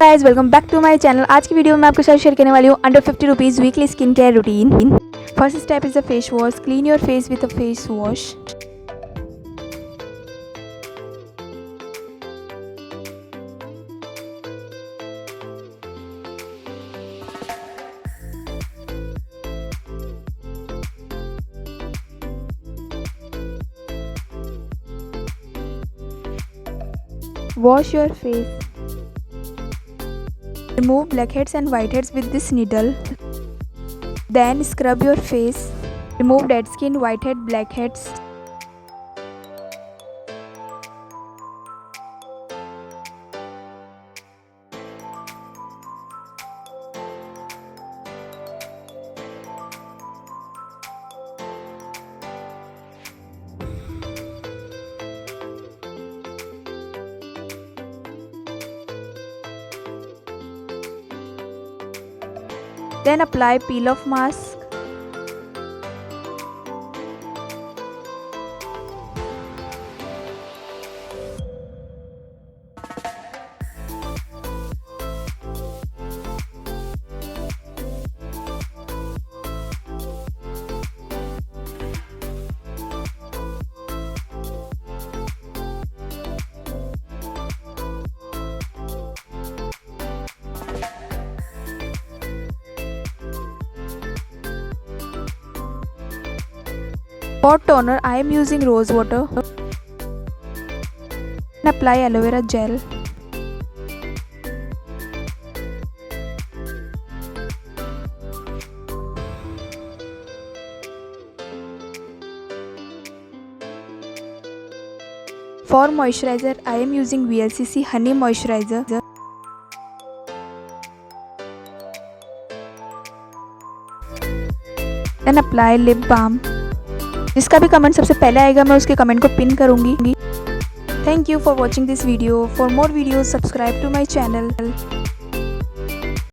Guys welcome back to my channel. आज की video में आपके साथ शेयर करने वाली हूँ under 50 rupees weekly skin care routine. First step is a face wash. Clean your face with a face wash. Wash your face. Remove blackheads and whiteheads with this needle. Then scrub your face. Remove dead skin, whitehead, blackheads. Then apply peel off mask. For toner, I am using rose water and apply aloe vera gel. For moisturizer, I am using VLCC honey moisturizer. Then apply lip balm. जिसका भी comment सबसे पहले आएगा मैं उसके comment को pin करूंगी। Thank you for watching this video. For more videos subscribe to my channel.